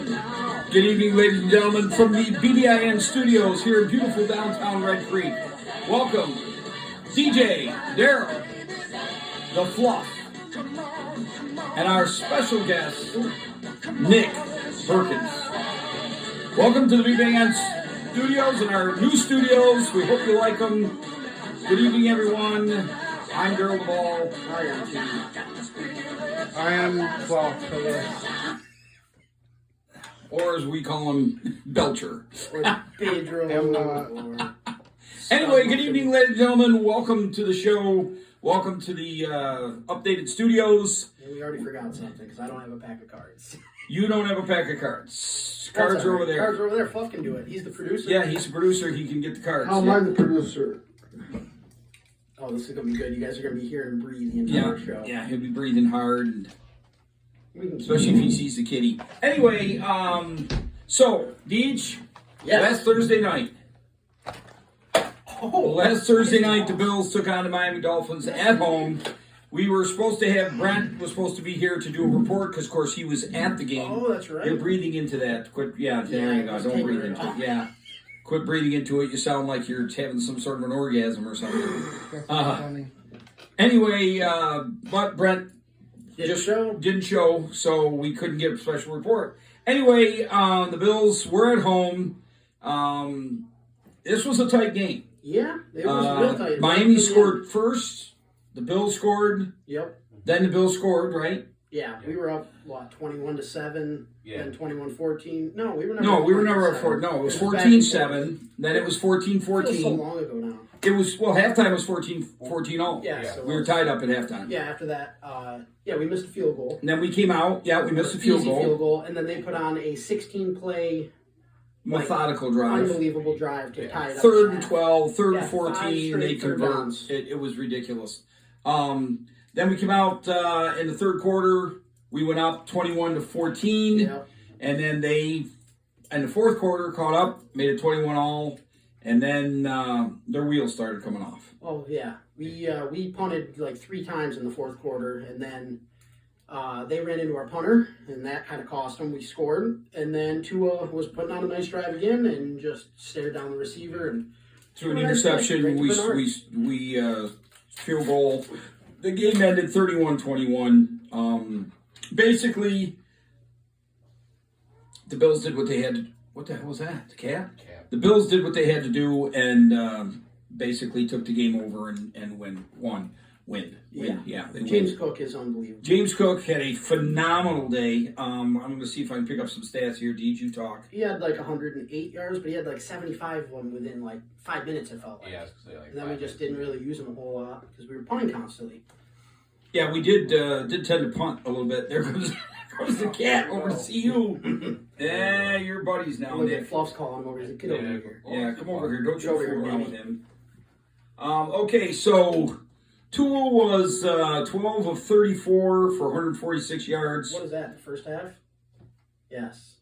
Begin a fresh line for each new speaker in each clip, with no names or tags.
Good evening, ladies and gentlemen, from the B.B.I.N studios here in beautiful downtown Red Creek. Welcome, DJ Daryl, the Fluff, and our special guest, Nick Perkins. Welcome to the B.B.I.N studios and our new studios. We hope you like them. Good evening, everyone. I'm Daryl the Ball.
I am Fluff.
Or as we call him, Belcher.
Or Pedro.
Anyway, good evening, ladies and gentlemen. Welcome to the show. Welcome to the updated studios.
Yeah, we already forgot something because I don't have a pack of cards.
You don't have a pack of cards. Cards are over there.
Cards are over there. Fluff can do it. He's the producer.
Yeah, he's the producer. He can get the cards.
How am I the producer?
Oh, this is going to be good. You guys are going to be hearing him breathe the entire show.
Yeah, he'll be breathing hard, and especially if he sees the kitty. Anyway, so, Deej, last Thursday night. Last Thursday night, the Bills took on the Miami Dolphins at home. We were supposed to have, Brent was supposed to be here to do a report because, of course, he was at the game.
Oh, that's right.
You're breathing into that. Quit, there you go. Don't breathe into it. Yeah. Quit breathing into it. You sound like you're having some sort of an orgasm or something. Anyway, but Brent didn't show, so we couldn't get a special report. Anyway, the Bills were at home. This was a tight game.
Yeah, it was real tight.
Miami scored first. The Bills scored.
Yep.
Then the Bills scored, right?
Yeah, we were up, 21-7, then 21-14. No, we were never
No,
up
we were never up
14-7.
it was 14-7. Then it was 14-14.
Feels so long ago now.
It was, halftime was 14 all.
Yeah. So
we were tied up at halftime.
Yeah, after that, we missed a field goal.
And then we came out. Yeah, we missed a field goal.
And then they put on a 16-play
methodical drive.
Unbelievable drive to tie it up.
Third and 12, third and 14,
5
they
straight
convert. It was ridiculous. Then we came out in the third quarter. We went up 21-14.
Yep.
And then they, in the fourth quarter, caught up, made it 21 all. And then their wheels started coming off.
Oh, yeah. We punted like 3 times in the fourth quarter, and then they ran into our punter, and that kind of cost them. We scored, and then Tua was putting on a nice drive again and just stared down the receiver. And
through an interception, we field goal. The game ended 31-21. Basically, the Bills did what they had to. What the hell was that? The cat? The Bills did what they had to do and basically took the game over and won. Yeah,
James Cook is unbelievable.
James Cook had a phenomenal day. I'm going to see if I can pick up some stats here. Did you talk?
He had like 108 yards, but he had like 75 of them within like 5 minutes, it felt like.
Yeah, I was gonna say, like,
and then we just didn't really use them a whole lot because we were punting constantly.
Yeah, we did tend to punt a little bit. There goes the cat over to see you. Yeah, your buddies now, Nick.
Fluff's calling him over. He's like, get over here.
Yeah, come over here. Don't you fool around with him. Okay, so Tua was 12 of 34 for 146 yards.
What is that, the first half? Yes.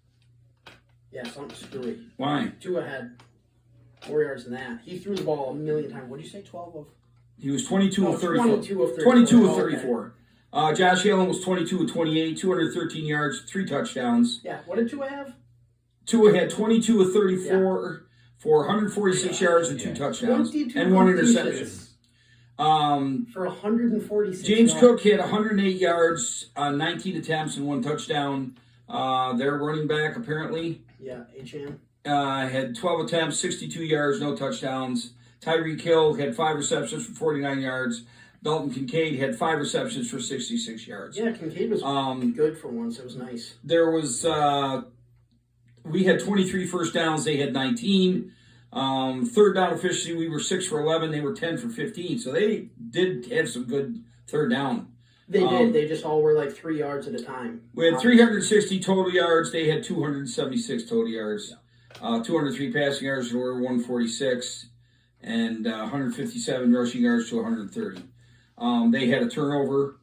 Yeah, something screwy.
Why?
Tua had 4 yards than that. He threw the ball a million times. What did you say, 12 of?
He was 22 of 34.
22 of 34.
22 of 34. Okay. Josh Allen was 22 of 28, 213 yards, 3 touchdowns.
Yeah, what did Tua have?
Tua had 22 of 34 for 146 yards and 2 touchdowns and 1 interception.
For 146
James Cook had 108 yards on 19 attempts and 1 touchdown. Their running back, apparently.
Yeah, H.M.
Had 12 attempts, 62 yards, no touchdowns. Tyreek Hill had 5 receptions for 49 yards. Dalton Kincaid had 5 receptions for 66 yards.
Yeah, Kincaid was good for once. It was nice.
There was, we had 23 first downs. They had 19. Third down efficiency, we were 6 for 11. They were 10 for 15. So they did have some good third down.
They did. They just all were like 3 yards at a time.
We had 360 total yards. They had 276 total yards. 203 passing yards to 146. And 157 rushing yards to 130. They had a turnover,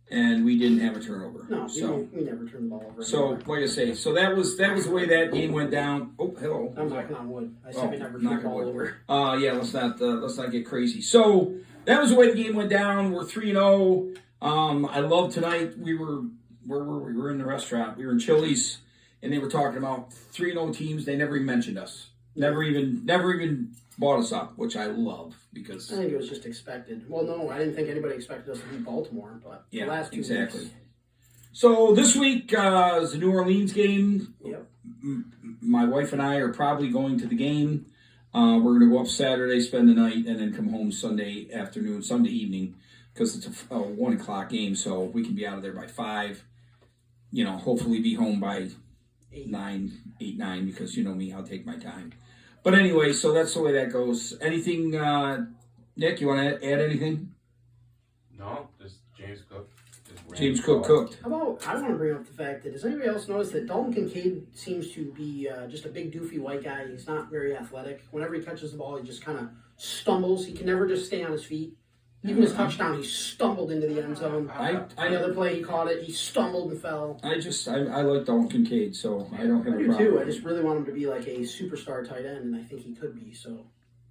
and we didn't have a turnover.
No, we never turned the ball over.
So, like I say, so that was the way that game went down. Oh, hello.
I'm knocking on wood. I said we never turned the ball over.
Yeah, let's not get crazy. So that was the way the game went down. We're 3-0. I love tonight. We were where were we? We were in the restaurant. We were in Chili's. and they were talking about 3-0 teams. They never even mentioned us. Never even brought us up, which I love because
I think it was just expected. Well, no, I didn't think anybody expected us to beat Baltimore, but
yeah,
the last 2
exactly.
weeks.
So this week is the New Orleans game.
Yep.
My wife and I are probably going to the game. We're going to go up Saturday, spend the night, and then come home Sunday afternoon, Sunday evening, because it's a 1 o'clock game, so we can be out of there by 5. Hopefully be home by 9, because you know me, I'll take my time. But anyway, so that's the way that goes. Anything, Nick, you want to add anything?
No, just James Cook.
James Cook cooked.
How about, I want to bring up the fact that, does anybody else notice that Dalton Kincaid seems to be just a big, doofy white guy? He's not very athletic. Whenever he catches the ball, he just kind of stumbles. He can never just stay on his feet. Even his touchdown, he stumbled into the end zone. The other play, he caught it. He stumbled and fell.
I like Dalton Kincaid, so I don't have
I
a
do
problem.
too. I just really want him to be like a superstar tight end, and I think he could be. So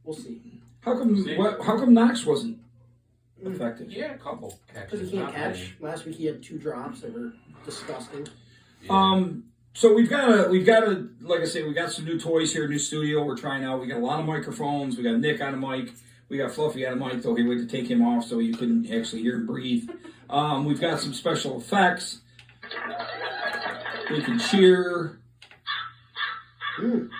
we'll see.
How come Knox wasn't effective?
Yeah, a couple catches.
Because he can't
not
catch.
many.
Last week he had 2 drops that were disgusting.
Yeah.
So we've got to, like I say, we got some new toys here, new studio we're trying out. We got a lot of microphones. We got Nick on a mic. We got Fluffy on a mic, though he waited to take him off so you couldn't actually hear him breathe. We've got some special effects. We can cheer.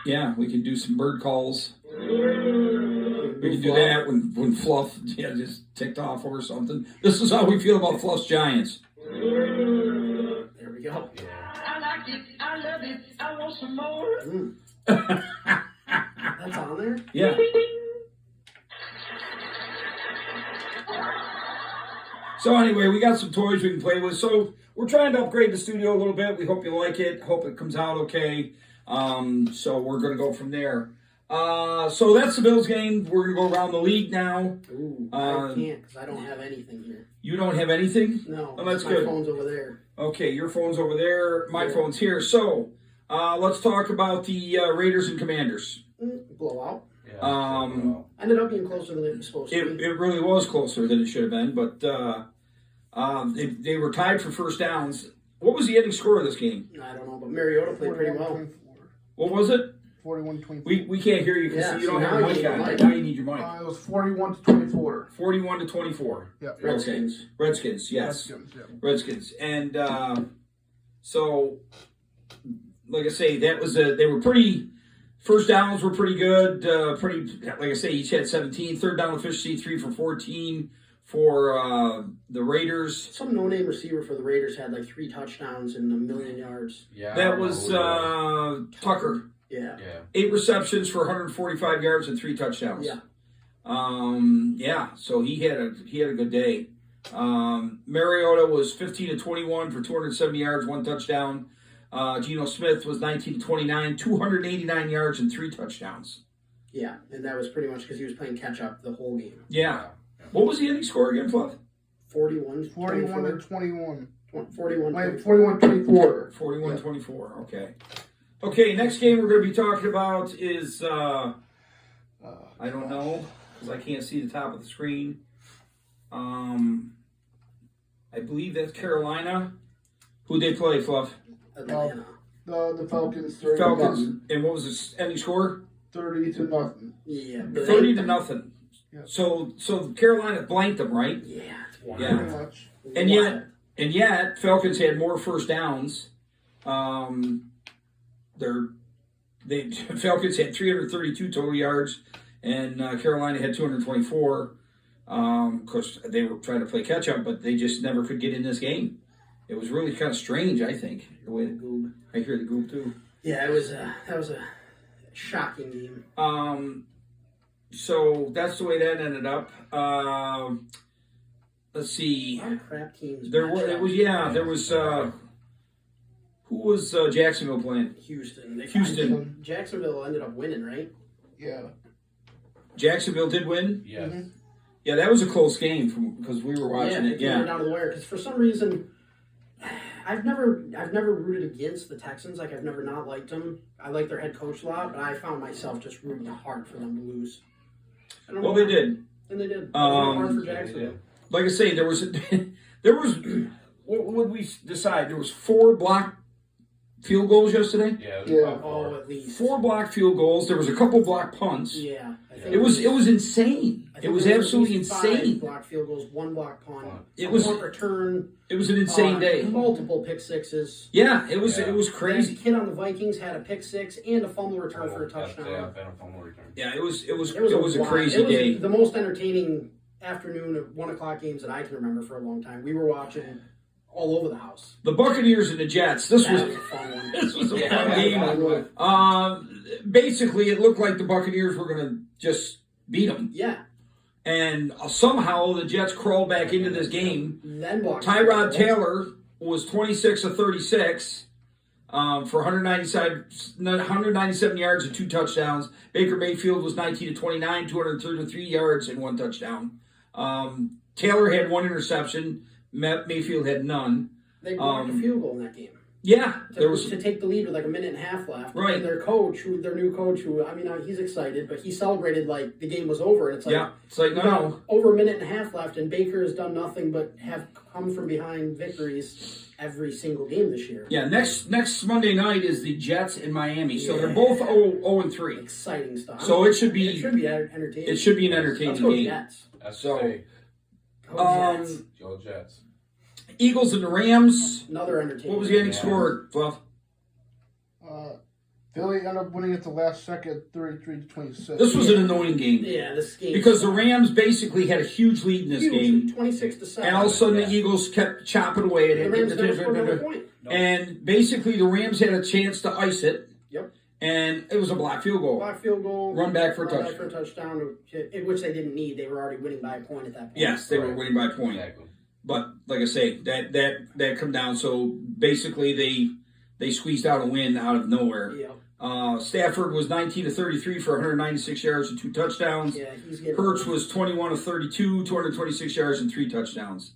Yeah, we can do some bird calls. We can do that when Fluff just ticked off or something. This is how we feel about Fluff's Giants.
There we go.
I like it. I love it. I want some more.
That's on there?
Yeah. So anyway, we got some toys we can play with. So we're trying to upgrade the studio a little bit. We hope you like it. Hope it comes out okay. So we're going to go from there. So that's the Bills game. We're going to go around the league now.
Ooh, I can't because I don't have anything here.
You don't have anything?
No.
Oh, that's
my
good.
phone's over there.
Okay, your phone's over there. My phone's here. So let's talk about the Raiders and Commanders.
Blowout.
Yeah,
Ended up being closer than it was supposed to be.
It really was closer than it should have been, but they were tied for first downs. What was the ending score of this game?
I don't know, but Mariota played pretty well.
What was it?
41-24.
We can't hear you because
Yeah,
you don't
see,
have
now
a
you
mic
need a
on.
mic.
Now you need your mic.
It was 41-24.
41-24.
Yeah.
Redskins.
Okay. Redskins, yes.
Redskins, yeah.
Redskins. And so, like I say, they were pretty. First downs were pretty good. Like I say, each had 17. Third down efficiency, 3 for 14 for the Raiders.
Some no-name receiver for the Raiders had like 3 touchdowns and 1,000,000 yards.
Yeah,
That was Tucker.
Yeah.
8 receptions for 145 yards and 3 touchdowns.
Yeah.
So he had a good day. Mariota was 15-21 for 270 yards, 1 touchdown. Geno Smith was 19-29, 289 yards and 3 touchdowns.
Yeah, and that was pretty much because he was playing catch-up the whole game.
Yeah. What was the ending score again, Fluff?
41-21.
41-21.
41-24.
41-24.
41-24. Okay. Okay, next game we're going to be talking about is, I don't know, because I can't see the top of the screen. I believe that's Carolina. Who'd they play, Fluff?
Atlanta.
The Falcons 30
Falcons. And what was the ending score?
30-0.
Yeah.
30-0.
Yeah.
So Carolina blanked them, right?
Yeah. It's wild.
Yeah.
Pretty much.
And yet Falcons had more first downs. Falcons had 332 total yards, and Carolina had 224. Of course, they were trying to play catch up, but they just never could get in this game. It was really kind of strange, I think, the way the goob. I hear the goob too.
Yeah, that was a shocking game.
So that's the way that ended up. Let's see.
A lot of crap teams.
There was who was Jacksonville playing?
Houston.
Houston.
Jacksonville ended up winning, right?
Yeah.
Jacksonville did win.
Yes.
Mm-hmm.
Yeah, that was a close game because we were watching it.
Yeah,
Yeah.
down to the wire. Because for some reason, I've never rooted against the Texans. Like I've never not liked them. I like their head coach a lot, but I found myself just rooting hard for them to lose. I don't know
Well, they
why.
did.
And they did. It was hard for Jacksonville.
Like I say, there was what would we decide? There was 4 block field goals yesterday.
Yeah, it was
Yeah.
about
Oh,
4.
at least.
4 blocked field goals. There was a couple blocked punts.
Yeah. I think
It was insane.
I
It
think
was
there at
absolutely
least 5
insane.
blocked field goals, 1 blocked punt.
It
a
was-
punt return.
It was an insane day.
Multiple pick sixes.
Yeah, it was
Yeah.
it was
The
crazy.
kid on the Vikings had a pick 6 and a fumble return for a
Yeah,
touchdown.
and a fumble return.
Yeah, it was a
lot.
crazy
It was
day.
the most entertaining afternoon of 1 o'clock games that I can remember for a long time. We were watching all over the house.
The Buccaneers and the Jets. This
That
was
was a fun one.
this was a
Yeah,
fun
yeah,
game.
yeah.
Basically, it looked like the Buccaneers were going to just beat them,
Yeah.
and somehow the Jets crawled back into this game.
Then blocked.
Tyrod Taylor was 26 of 36 for 197 yards and 2 touchdowns. Baker Mayfield was 19 of 29, 233 yards and 1 touchdown. Taylor had 1 interception. Mayfield had none.
They blocked a field goal in that game.
Yeah, there was.
To take the lead with like a minute and a half left.
Right.
And their new coach, I mean, he's excited, but he celebrated like the game was over. And it's like,
Yeah, it's like
we
no.
got over a minute and a half left, and Baker has done nothing but have come from behind victories every single game this year.
Yeah, next Monday night is the Jets in Miami, so they're
Yeah.
both 0 and 3.
Exciting stuff.
So it should be
entertaining.
it should be an
Let's
entertaining
go
game.
Jets.
That's
So,
so,
Go Jets.
Joe Jets.
Eagles and the Rams.
Another entertaining.
What was the ending
Yeah.
score, Fluff?
Philly ended up winning at the last second, 33-26.
This was an annoying game
Yeah, this game
because the Rams basically had a huge lead in this game,
26-7.
and all of a sudden
Yeah.
the Eagles kept chopping away at
the Rams never scored another
it.
point.
And basically the Rams had a chance to ice it.
Yep.
And it was a block field goal.
Block field goal.
Run back for a
run back
touchdown.
for a touchdown, which they didn't need. They were already winning by a point at that point.
Yes, they were
Right.
winning by a point.
Exactly.
But like I say, that come down. So basically, they squeezed out a win out of nowhere.
Yeah.
Stafford was 19 of 33 for 196 yards and 2 touchdowns.
Yeah, he's getting.
Hurts was 21 of 32, 226 yards and 3 touchdowns.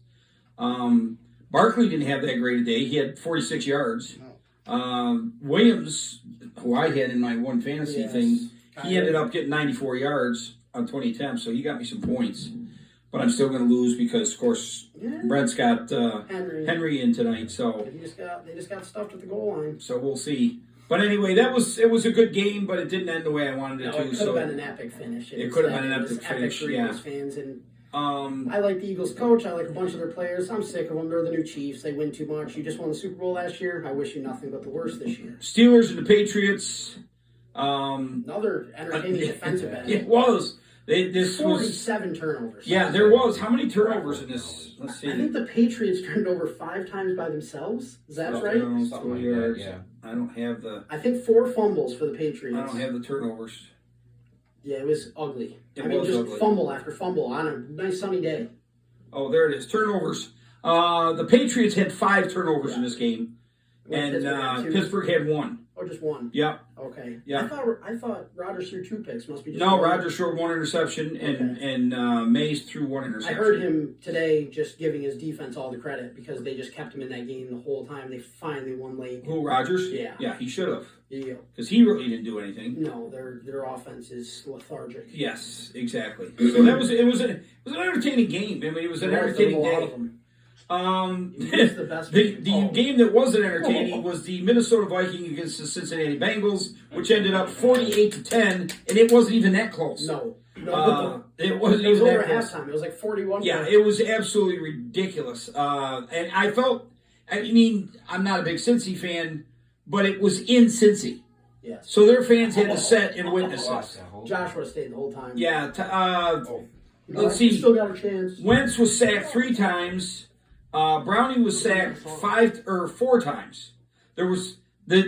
Barkley didn't have that great a day. He had 46 yards. Williams, who I had in my one fantasy
Yes.
thing, he ended up getting 94 yards on 20 attempts, so he got me some points. But I'm still going to lose because, of course,
Yeah.
Brent's got
Henry.
Henry in tonight, so
They just got stuffed at the goal line.
we'll see. But anyway, it was a good game, but it didn't end the way I wanted it
No,
to.
it could
So
have been an epic finish.
It could have been an
Instead,
epic
it was
finish,
for
yeah.
Eagles fans, and
um,
I like the Eagles coach. I like a bunch of their players. I'm sick of them. They're the new Chiefs. They win too much. You just won the Super Bowl last year. I wish you nothing but the worst this year.
Steelers and the Patriots.
Another entertaining defensive end.
It was. This was.
47 turnovers.
Yeah, there was. How many turnovers in this? Let's see.
I think the Patriots turned over 5 times by themselves. Is that right?
No,
Something
4
like
yards.
that, yeah.
I don't have the.
I think 4 fumbles for the Patriots.
I don't have the turnovers.
Yeah, it was ugly.
It
I mean,
was
just
ugly.
fumble after fumble on a nice sunny day.
Oh, there it is. Turnovers. The Patriots had 5 turnovers in this game, and
Pittsburgh had 2.
Pittsburgh had 1.
Or just 1.
Yep.
Okay.
Yeah.
I thought Rodgers threw 2 picks. Must be just
No,
1.
Rodgers threw 1 interception, and Mays threw 1
I
interception.
heard him today just giving his defense all the credit because they just kept him in that game the whole time. They finally won late.
Who, Rodgers?
Yeah.
Yeah, he should have,
Yeah.
because he really didn't do anything.
No, their offense is lethargic.
Yes, exactly. So it was an entertaining game. I mean, it was an
There
entertaining
a lot of
day.
them.
The
It's the best game.
game that wasn't entertaining was the Minnesota Vikings against the Cincinnati Bengals, which ended up 48-10, and it wasn't even that close.
No.
It wasn't
It was
even
over
that close.
halftime. It was like 41.
Yeah, it was absolutely ridiculous. And I felt, I mean, I'm not a big Cincy fan, but it was in Cincy.
Yes.
So their fans had to sit and witness
Lost
this.
that whole-
Josh would have stayed the whole time.
Yeah,
Oh,
let's
He
see.
still got a chance.
Wentz was sacked 3 times. Browning was sacked 4 times. There was the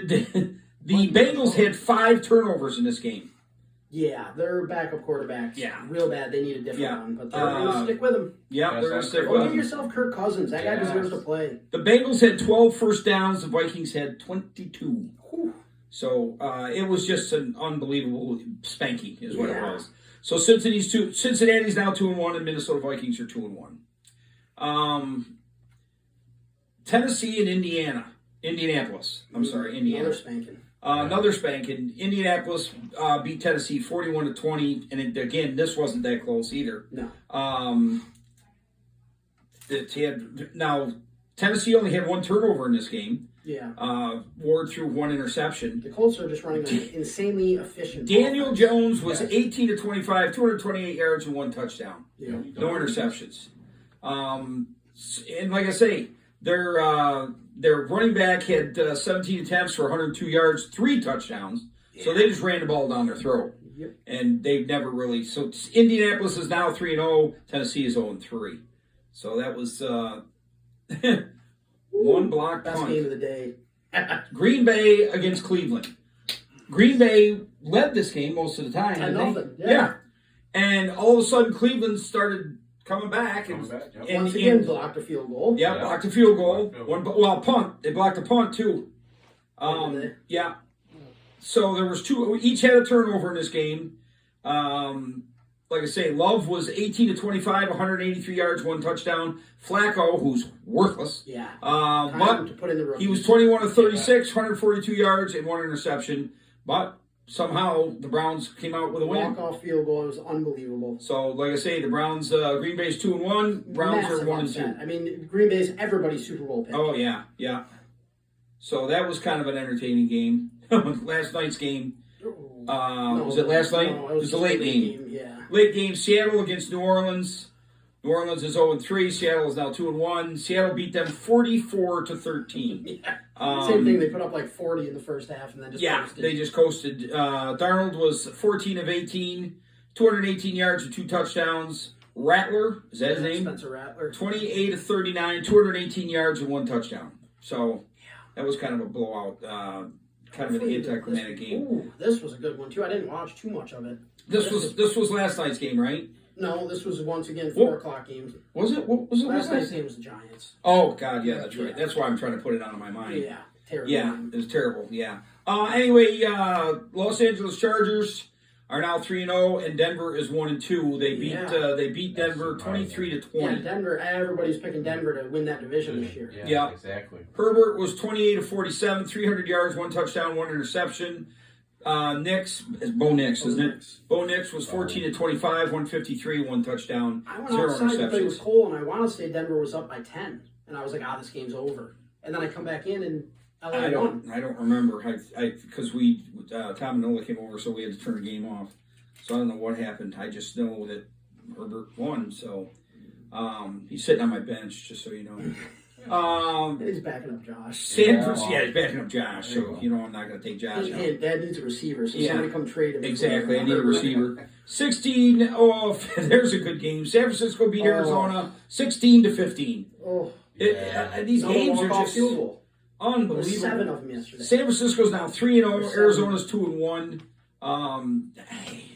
Bengals had 5 turnovers in this game.
Yeah, their backup quarterbacks.
Yeah.
Real bad. They need a different
Yeah.
one, but they're going to stick with him.
Yeah,
Yes,
they're gonna
that's
stick
correct.
with
Go get
them.
yourself Kirk Cousins. That guy
Yes.
deserves to play.
The Bengals had 12 first downs. The Vikings had 22.
Whew.
So it was just an unbelievable spanking, is what it
Yeah.
was. So Cincinnati's now 2-1, and Minnesota Vikings are 2-1. Tennessee and Indianapolis. I'm sorry, Indiana.
Another spanking.
Another spanking. Indianapolis beat Tennessee 41-20, and again, this wasn't that close either.
No.
Now Tennessee only had 1 turnover in this game.
Yeah.
Ward threw 1 interception.
The Colts are just running an insanely efficient.
Daniel
offense.
Jones was 18 to 25, 228 yards and 1 touchdown.
Yeah.
No interceptions. And like I say, their running back had 17 attempts for 102 yards, 3 touchdowns. So they just ran the ball down their throat.
Yep.
And they've never really. So Indianapolis is now 3-0. Tennessee is 0-3. So that was 1 block
Best
punt.
game of the day.
Green Bay against Cleveland. Green Bay led this game most of the time.
10-0.
Yeah. And all of a sudden, Cleveland started coming back. And,
Yep.
Once again, blocked a field goal.
Yeah, blocked a field goal. Punt. They blocked a punt, too.
Did they?
Yeah. So there was 2. Each had a turnover in this game. Like I say, Love was 18 to 25, 183 yards, 1 touchdown. Flacco, who's worthless.
Yeah.
But
to put in the rookies.
he was 21 to 36, 142 yards, and 1 interception. But somehow the Browns came out with a win.
Walk-off field goal. It was unbelievable.
So, like I say, the Browns, Green Bay's 2-1. Browns
Massive
are 1-2.
upset. I mean, Green Bay's everybody's Super Bowl pick.
Oh, yeah, yeah. So that was kind of an entertaining game. Last night's game. Was it last night?
No,
it was a late game.
Yeah.
Late game, Seattle against New Orleans. New Orleans is 0-3. Seattle is now 2-1. Seattle beat them 44 to 13.
Yeah. Same thing. They put up like 40 in the first half and then just coasted.
They just coasted. Darnold was 14 of 18, 218 yards and 2 touchdowns. Rattler, is that his name?
Spencer Rattler.
28 of 39, 218 yards and 1 touchdown. So that was kind of a blowout. Kind of an anticlimactic game.
Ooh, this was a good one too. I didn't watch too much of it.
This was last night's game, right?
No, this was once again 4 o'clock game.
Was it? What was it
Last
last
night's
night?
game was the Giants.
Oh God, yeah, that's right.
Yeah.
That's why I'm trying to put it out of my mind.
Yeah, terrible.
Yeah,
game.
it was terrible. Yeah. Anyway, Los Angeles Chargers are now 3-0, and Denver is 1-2. They beat Denver 23 to 20.
Yeah, Denver. Everybody's picking Denver to win that division this year.
Yeah.
Exactly.
Herbert was 28 to 47, 300 yards, 1 touchdown, 1 interception. Nix is Bo Nix, isn't it? Bo Nix was 14 to 25, 153, 1 touchdown,
I went
0
outside to play with
interceptions.
Cole, and I want to say Denver was up by 10, and I was like, this game's over. And then I come back in and LA won.
I don't remember. Because we Tom and Nola came over, so we had to turn the game off. So I don't know what happened. I just know that Herbert won. So he's sitting on my bench, just so you know.
He's backing up Josh.
San Francisco, he's backing up Josh. So I'm not going to take Josh out.
Hey, Dad needs a receiver, so
Yeah.
somebody come trade him.
Exactly, I need a receiver. 16. Oh, there's a good game. San Francisco beat Arizona 16 to 15.
Oh,
These games are just
field goal.
unbelievable.
There were 7 of them yesterday.
San Francisco's now 3-0. Arizona's 2-1.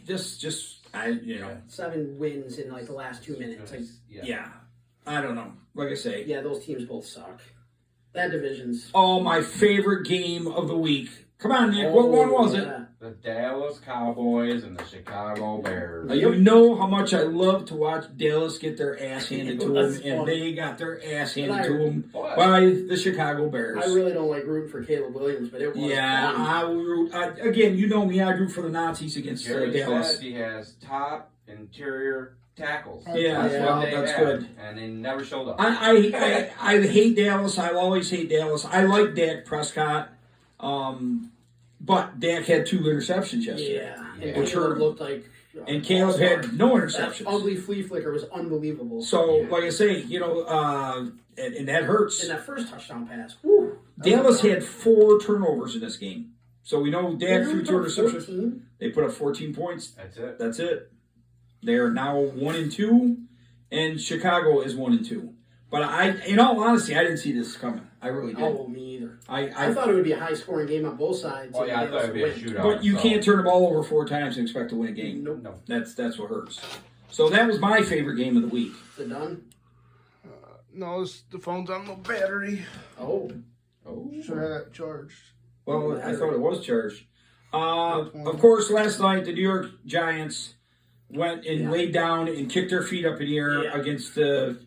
This just
7 wins in like the last 2 minutes. Like,
yeah. I don't know. Like I say,
yeah, those teams both suck. That division's.
oh, my favorite game of the week. Come on, Nick. What one was it?
Yeah.
The Dallas Cowboys and the Chicago Bears.
You know how much I love to watch Dallas get their ass handed to them,
That's
and
funny.
they got their ass handed to them
What?
by the Chicago Bears.
I really don't like rooting for Caleb Williams, but it was
Yeah,
fun.
I will root. Again, you know me. I root for the Nazis against
Jerry
Dallas.
said he has top interior tackles.
Yeah,
That's
well,
what they
that's
have,
good.
And they never showed up.
I hate Dallas. I'll always hate Dallas. I like Dak Prescott, but Dak had 2 interceptions yesterday.
Yeah, and
Which
Caleb
hurt.
looked like.
And Caleb had no interceptions.
That ugly flea flicker was unbelievable.
So,
Yeah.
like I say, and that hurts.
And that first touchdown pass. Whew,
Dallas had 4 turnovers in this game. So we know Dak threw 2 interceptions.
14?
They put up 14 points.
That's it.
That's it. They are now 1-2, and Chicago is 1-2. But in all honesty, I didn't see this coming. I really didn't.
Oh, me either.
I
thought it would be a high scoring game on both sides.
Oh, yeah, I
and
thought it'd be a
Dallas would win.
shootout.
But you
so.
can't turn the ball over 4 times and expect to win a game.
Nope.
No.
That's what hurts. So that was my favorite game of the week.
Is it done?
No, the phone's on low battery.
Oh.
Should have that charged.
Well, I thought it was charged. Of course, last night the New York Giants went and laid down and kicked their feet up in the air against the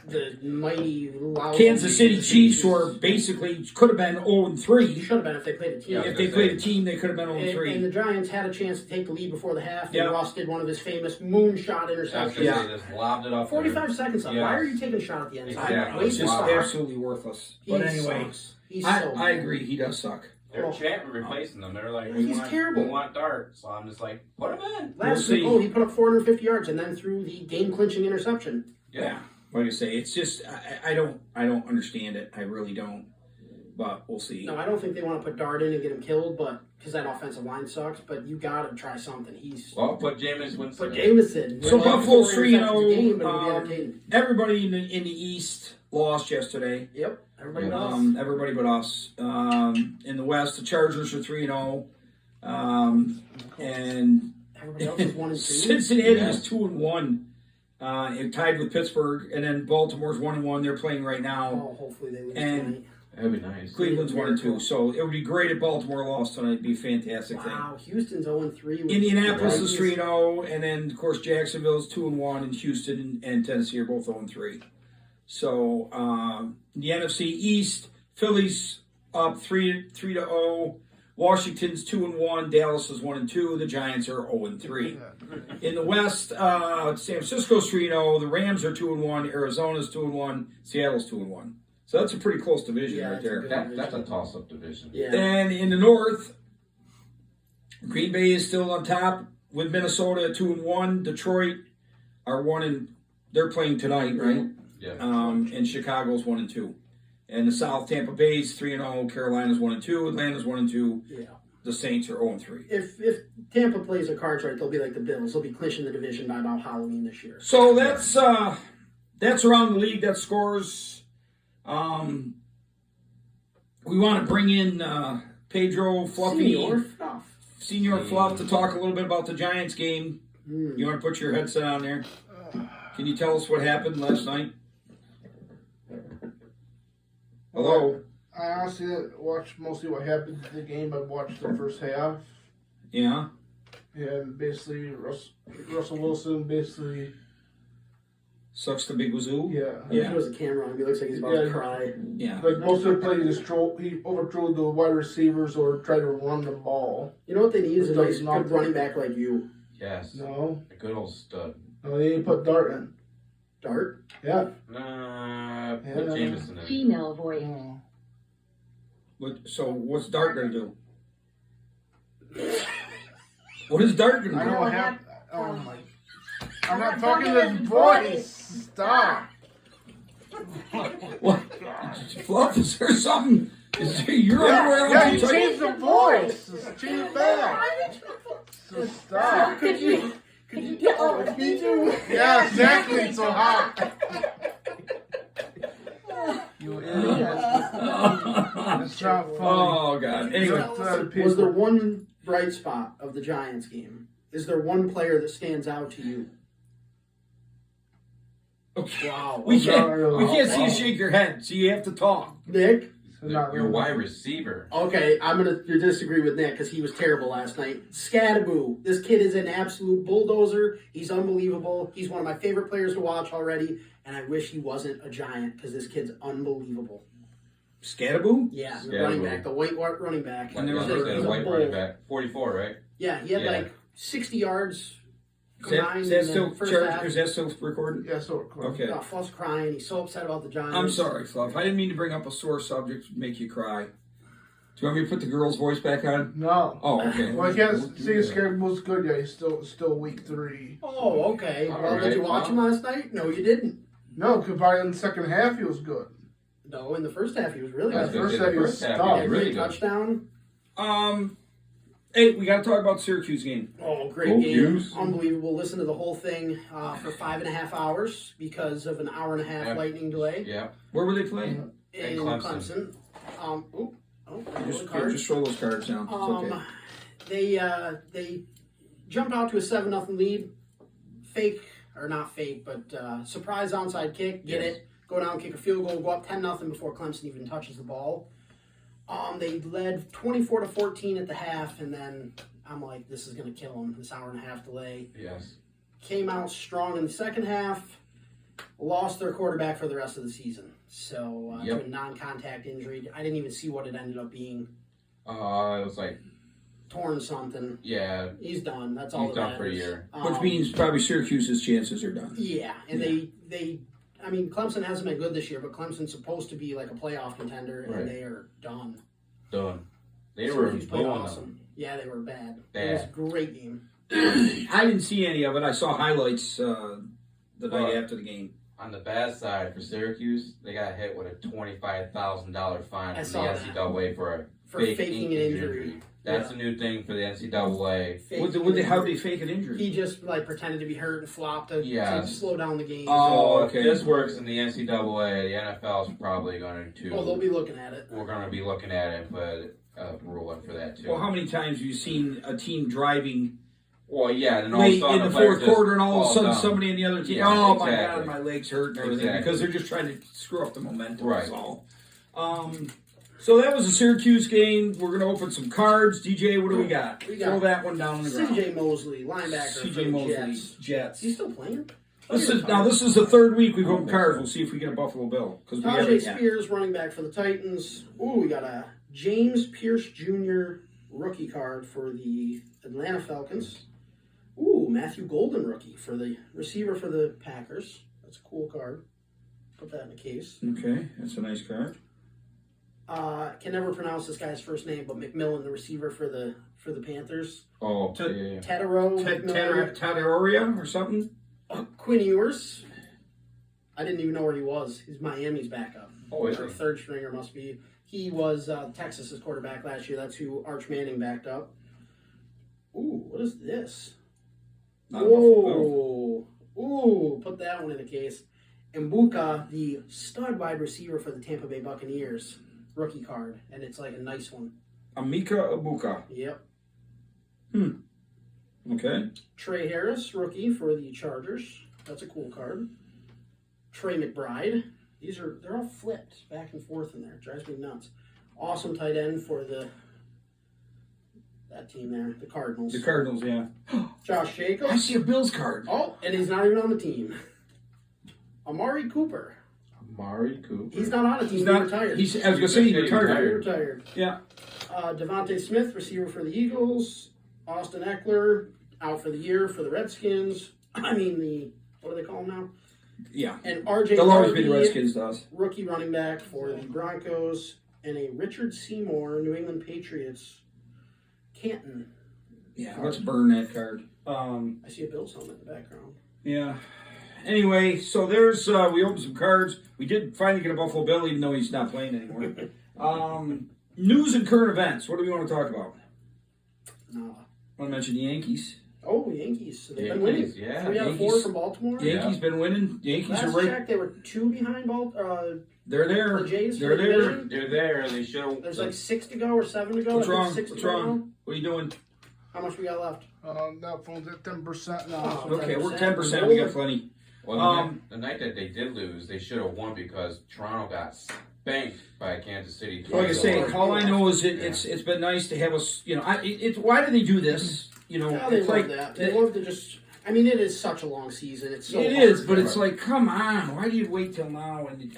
the mighty loud
Kansas City Chiefs were basically could have been 0-3.
Should have been if they played a team.
Yeah,
If they played a team, they could have been
And
0-3.
the Giants had a chance to take the lead before the half.
Yeah.
And Russ did one of his famous moonshot
After
interceptions.
they
Yeah.
just lobbed it up
45 seconds left.
Yeah.
Why are you taking a shot at the end zone?
Exactly.
It's
Waste
just
of time.
absolutely worthless.
He
But anyway,
sucks. He's
I
so
I
bad.
agree. He does suck.
They're chatting replacing them. They're like,
He's terrible.
We want Dart. So I'm just like, put him in.
Last
We'll
week,
see.
he put up 450 yards and then threw the game-clinching interception.
Yeah. Like I say, it's just I don't understand it. I really don't. But we'll see.
No, I don't think they want to put Dart in and get him killed, but because that offensive line sucks. But you got to try something.
Well, put Jameis Winston
Put
in.
Jameson.
So
Well,
Buffalo's
4
3-0.
interceptions a game, but it'll be entertaining.
Everybody in the East lost yesterday.
Yep, everybody knows.
Everybody but us. In the West, the Chargers are 3-0. And
Everybody else is 1-2.
Cincinnati
Yeah.
is 2-1. It tied with Pittsburgh, and then Baltimore's 1-1. They're playing right now.
Oh, hopefully they lose
And-
tonight.
That'd be nice.
Cleveland's 1-2. So it would be great if Baltimore lost tonight. It'd be a fantastic thing.
Wow, Houston's 0-3. with
Indianapolis
the
is
Vikings.
3-0, and then of course Jacksonville's 2-1, and Houston and Tennessee are both 0-3. So the NFC East, Philly's up 3-0. Washington's 2-1. Dallas is 1-2. The Giants are 0-3. In the West, San Francisco's 3-0. The Rams are 2-1. Arizona's 2-1. Seattle's 2-1. So that's a pretty close division
Yeah,
right
it's a
there.
good-
That's a toss-up division.
Yeah.
And in the North, Green Bay is still on top with Minnesota at 2-1. Detroit are 1 they're playing tonight, right?
Yeah.
And Chicago's 1-2. And the South, Tampa Bay's 3-0. Carolina's 1-2. Atlanta's 1-2.
Yeah.
The Saints are 0-3.
If Tampa plays the cards right, they'll be like the Bills. They'll be clinching the division by about Halloween this year.
So that's around the league. That scores. We want to bring in Pedro Fluffy, Senior Fluff, to talk a little bit about the Giants game. You want to put your headset on there? Can you tell us what happened last night? Hello?
I honestly didn't watch mostly what happened in the game. I watched the first half.
Yeah?
And basically, Russell Wilson basically,
Sucks the big wazoo?
yeah.
If there was a camera on him, he looks like he's about to cry.
Yeah.
Like most of the plays, he overthrew the wide receivers or tried to run the ball.
You know what they need is a
Does
nice,
not-
good running back like you.
Yes.
No,
A good old stud.
no, they didn't put Dart in.
Dart?
Yeah.
Put Jameson in.
Female voice.
Oh.
So what's Dart going to do? What is Dart going
I
to
know
do?
what happened. Oh my! I'm not talking to his voice. Stop.
What? Fluff, is there something? Is there, you're underwear on
Yeah, you
too tight?
changed the voice. Just change it back. So stop.
Could you oh, me too.
Yeah, exactly. It's so hot. You idiot. It's not funny.
Oh, God. Anyway.
Was there one bright spot of the Giants game? Is there one player that stands out to you? Wow.
We can't
really.
see you shake your head, so you have to talk.
Nick?
Not
Your
really.
wide receiver.
Okay, I'm going to disagree with Nick because he was terrible last night. Scattaboo. This kid is an absolute bulldozer. He's unbelievable. He's one of my favorite players to watch already, and I wish he wasn't a Giant because this kid's unbelievable.
Scattaboo?
Yeah, the
Scattaboo.
running back, the white running back.
I never
He's
heard
a-
of
he's
a
a
white
bull.
running back. 44, right?
Yeah, he had
Yeah.
like 60 yards
Is that
combined
still
in the first half.
is that still recorded?
Yeah, so correct.
Okay.
Fluff's crying. He's so upset about the Giants.
I'm sorry, Fluff. I didn't mean to bring up a sore subject to make you cry. Do you want me to put the girl's voice back on?
No.
Oh, okay.
Well, I can't see Scared Moose good yet. He's still week 3.
Oh, okay.
All
Well, did you
right,
watch
well.
him last night? No, you didn't.
No, because by in the second half he was good.
No, in the first half he was really
Yeah,
good.
first
In the
half he was
first half,
tough.
he was really good.
Touchdown.
Hey, we got to talk about Syracuse game.
Oh, great
Go
game.
Utes.
Unbelievable. Listen to the whole thing for 5.5 hours because of an hour and a half
Yeah.
lightning delay
Yeah.
Where were they playing?
in
Clemson.
Clemson.
Just throw those cards down. It's okay.
They jumped out to a 7-0 lead. Fake, or not fake, but surprise onside kick. Get
Yes.
it. Go down, kick a field goal, go up 10-0 before Clemson even touches the ball. They led 24-14 at the half, and then I'm like, this is going to kill them, this hour and a half delay.
Yes.
Came out strong in the second half, lost their quarterback for the rest of the season. So
Yep.
to a non-contact injury. I didn't even see what it ended up being.
It was like,
Torn something.
yeah,
He's done. That's all
he's
that
done for a
matters.
year.
Which means probably Syracuse's chances are done.
Yeah, and they I mean, Clemson hasn't been good this year, but Clemson's supposed to be like a playoff contender, and
Right.
they are done.
Done. They were
Syracuse played
blowing
awesome.
them.
Yeah, they were bad.
Bad.
It was a great game.
I didn't see any of it. I saw highlights the night
Well,
after the game.
On the bad side for Syracuse, they got hit with a $25,000 fine
I
from
saw
the
that.
NCAA for
For
fake
faking
ink
an injury.
That's a new thing for the NCAA.
How they fake an injury?
He just like pretended to be hurt and flopped to
Yes.
slow down the game.
Oh,
So
okay.
if this works in the NCAA, the NFL is probably going to.
Oh, they'll be looking at it.
We're going to be looking at it, but ruling for that too.
Well, how many times have you seen a team driving
Well, yeah, and all of a
late
sudden
in the
player
fourth
just
quarter, and all of a
falls
sudden
down.
somebody in the other team,
Yeah,
oh my
exactly.
God, my legs hurt and everything,
Exactly.
because they're just trying to screw up the momentum.
Right.
That's all. So that was a Syracuse game. We're going to open some cards. DJ, what do we got?
We got
Throw that one down on the ground.
C.J. Mosley, linebacker for
C.J.
the
Mosley,
Jets.
Jets.
Is he still playing?
This is the third week we've opened cards. We'll see if we get a Buffalo Bill, because we
Tajay
haven't yet.
Spears, running back for the Titans. Ooh, we got a James Pierce Jr. rookie card for the Atlanta Falcons. Ooh, Matthew Golden rookie for the receiver for the Packers. That's a cool card. Put that in the case.
Okay, that's a nice card.
Can never pronounce this guy's first name, but McMillan, the receiver for the Panthers.
Oh,
Ted-
yeah.
Tedero, McMillan,
Taderoria or something?
Quinn Ewers. I didn't even know where he was. He's Miami's backup.
Oh, is
Or
he?
third stringer must be. He was Texas's quarterback last year. That's who Arch Manning backed up. Ooh, what is this?
Not a Buffalo Bill.
Ooh, put that one in the case. Mbuka, the stud wide receiver for the Tampa Bay Buccaneers, rookie card, and it's like a nice one.
Amika Ibuka.
Yep.
Okay.
Trey Harris, rookie for the Chargers. That's a cool card. Trey McBride. They're all flipped back and forth in there. It drives me nuts. Awesome tight end for that team there, the Cardinals.
The Cardinals, yeah.
Josh
I
Jacobs.
see a Bills card.
Oh, and he's not even on the team. Amari Cooper.
Amari Cooper.
He's not on a team.
He's
He
not.
retired.
I was going to say he
He
retired.
retired.
Yeah.
Devontae Smith, receiver for the Eagles. Austin Eckler, out for the year for the Redskins. What do they call him now?
Yeah.
And R.J.
They'll always be the
Darby,
Redskins to us.
rookie running back for the Broncos. And a Richard Seymour, New England Patriots, Canton.
Yeah, let's burn that card.
I see a Bills helmet in the background.
Yeah. Anyway, so there's we opened some cards. We did finally get a Buffalo Bill, even though he's not playing anymore. News and current events. What do we want to talk about?
No.
I want to mention the Yankees.
Oh, Yankees. So they've been winning.
Yankees, yeah.
3 out of 4
Yankees.
from Baltimore.
Yankees been winning. Yankees
Last
are right.
check, they were 2 behind Baltimore.
They're there.
The Jays
They're
for the
there.
division.
They're there. They show.
There's like 6 to go or 7 to go.
What's
I think
wrong?
6
What's
to go
wrong?
now.
What are you doing?
How much we got left?
That phone's at 10% now.
Oh,
Okay, we're
10%.
10%. We got plenty.
Well, the night that they did lose, they should have won because Toronto got spanked by Kansas City.
Like I say,
20-1.
all I know is it's been nice to have us. You know, why do they do this? You know,
Yeah, they
it's
love
like
that. They love to just. I mean, it is such a long season. It's so
it
hard.
is, but it's like, come on, why do you wait till now? And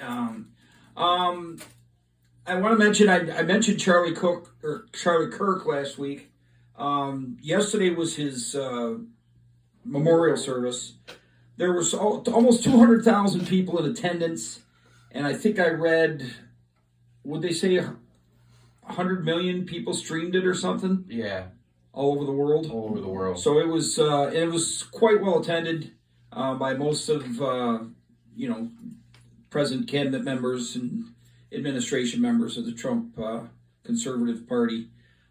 I want to mention I mentioned Charlie Kirk last week. Yesterday was his memorial service. There was almost 200,000 people in attendance, and I think I read, would they say 100 million people streamed it or something
Yeah,
all over the world?
all over the world.
So it was quite well attended by most of present cabinet members and administration members of the Trump Conservative Party.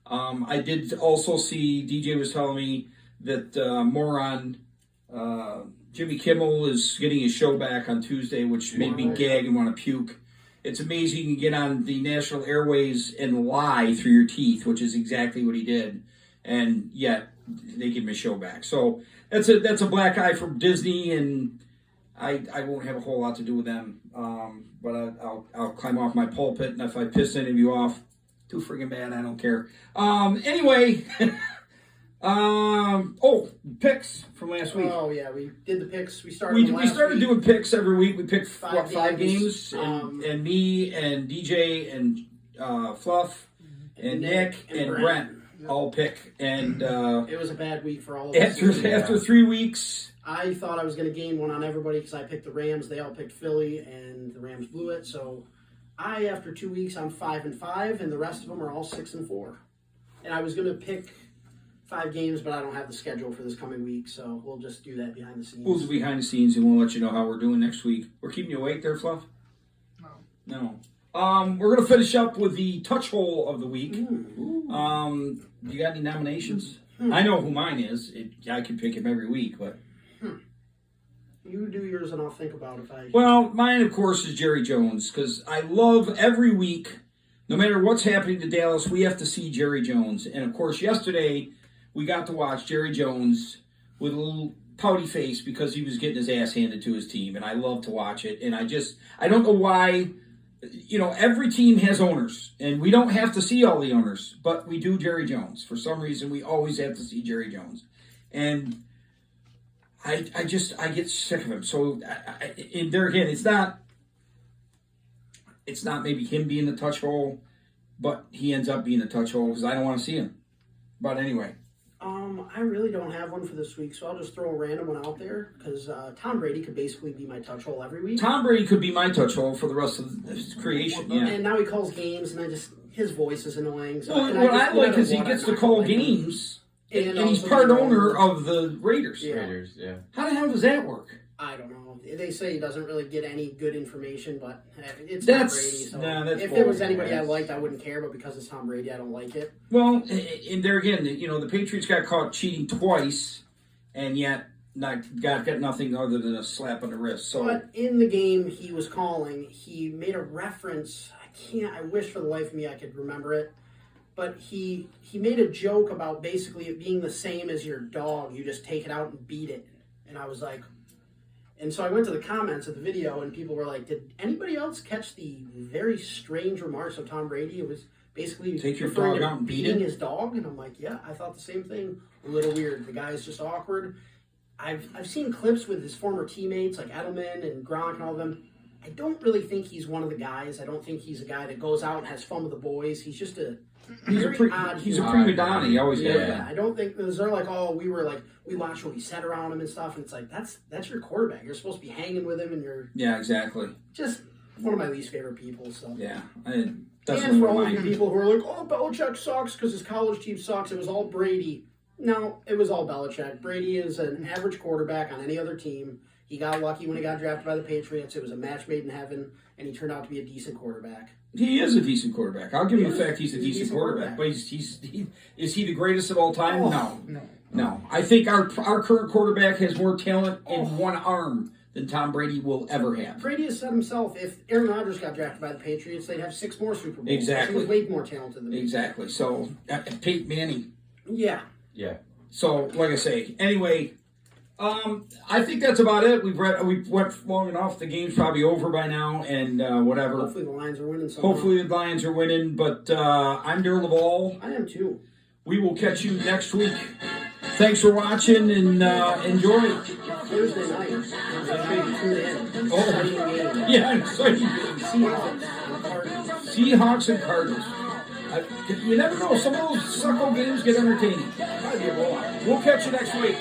I did also see, DJ was telling me that moron Jimmy Kimmel is getting his show back on Tuesday, which made me gag and want to puke. It's amazing you can get on the national airways and lie through your teeth, which is exactly what he did, and yet they give him his show back. So that's a black eye from Disney, and I won't have a whole lot to do with them. But I'll climb off my pulpit, and if I piss any of you off, too friggin' bad, I don't care. Anyway, Picks from last week.
Oh yeah, we did the picks. We started.
We started doing picks every week. We picked five games,
games.
and me and DJ and Fluff and Nick and Brent all pick. And
it was a bad week for all of us.
after 3 weeks,
I thought I was going to gain one on everybody because I picked the Rams. They all picked Philly, and the Rams blew it. So after 2 weeks, I'm 5-5, and the rest of them are all 6-4. And I was going to pick 5 games, but I don't have the schedule for this coming week, so we'll just do that behind the scenes.
we'll do behind the scenes, and we'll let you know how we're doing next week. We're keeping you awake there, Fluff? No. We're going to finish up with the touch hole of the week. You got any nominations? I know who mine is. I can pick him every week, but...
You do yours, and I'll think about if I...
Well, mine, of course, is Jerry Jones, because I love every week, no matter what's happening to Dallas, we have to see Jerry Jones. And, of course, yesterday, we got to watch Jerry Jones with a little pouty face because he was getting his ass handed to his team, and I love to watch it. And I don't know why... every team has owners, and we don't have to see all the owners, but we do Jerry Jones. For some reason, we always have to see Jerry Jones. And I get sick of him. So, and there again, it's not maybe him being the touch hole, but he ends up being the touch hole because I don't want to see him. But anyway.
I really don't have one for this week, so I'll just throw a random one out there because Tom Brady could basically be my touch hole every week.
Tom Brady could be my touch hole for the rest of his creation, yeah.
And now he calls games, and his voice is annoying. So,
well, what I like is he gets to call games, and he's part owner of the Raiders.
Yeah.
Raiders, yeah.
How the hell does that work?
I don't know. They say he doesn't really get any good information, but it's Tom
That's
Brady. So
that's
if it was
bullshit.
anybody I liked, I wouldn't care. But because it's Tom Brady, I don't like it.
Well, and there again, the Patriots got caught cheating twice, and yet got nothing other than a slap on the wrist. So,
but in the game he was calling, he made a reference. I wish for the life of me I could remember it. But he made a joke about basically it being the same as your dog. You just take it out and beat it. And I was like, and so I went to the comments of the video, and people were like, did anybody else catch the very strange remarks of Tom Brady? It was basically
take your
referring
dog
to
out and beat
beating
it?
his dog. And I'm like, yeah, I thought the same thing. A little weird. The guy is just awkward. I've seen clips with his former teammates like Edelman and Gronk and all of them. I don't really think he's one of the guys. I don't think he's a guy that goes out and has fun with the boys. He's just a odd.
He's a prima donna. He always has
Yeah, I don't think they're like, oh, we watched what he said around him and stuff. And it's like that's your quarterback. You're supposed to be hanging with him, and you're
exactly.
just one of my least favorite people. So
Yeah,
and for all of you people who are like, oh, Belichick sucks because his college team sucks. It was all Brady. No, it was all Belichick. Brady is an average quarterback on any other team. He got lucky when he got drafted by the Patriots. It was a match made in heaven, and he turned out to be a decent quarterback.
He is a decent quarterback. I'll give him the fact he's a decent quarterback. But is he the greatest of all time?
Oh,
No. I think our current quarterback has more talent in one arm than Tom Brady will ever have.
Brady has said himself, if Aaron Rodgers got drafted by the Patriots, they'd have 6 more Super Bowls.
Exactly.
He was way more talented than
Exactly. So, Peyton Manning.
Yeah.
Yeah.
So, like I say, anyway, I think that's about it. We went long enough. The game's probably over by now, and whatever.
Hopefully the Lions are winning somehow.
Hopefully the Lions are winning, but I'm Daryl Laval.
I am too.
We will catch you next week. Thanks for watching, and enjoy.
Thursday night. Make sure you tune in.
Oh.
Exciting game.
Yeah, exciting.
Seahawks and Cardinals.
Seahawks and Cardinals. You never know. Some of those sucko games get entertaining. We'll catch you next week.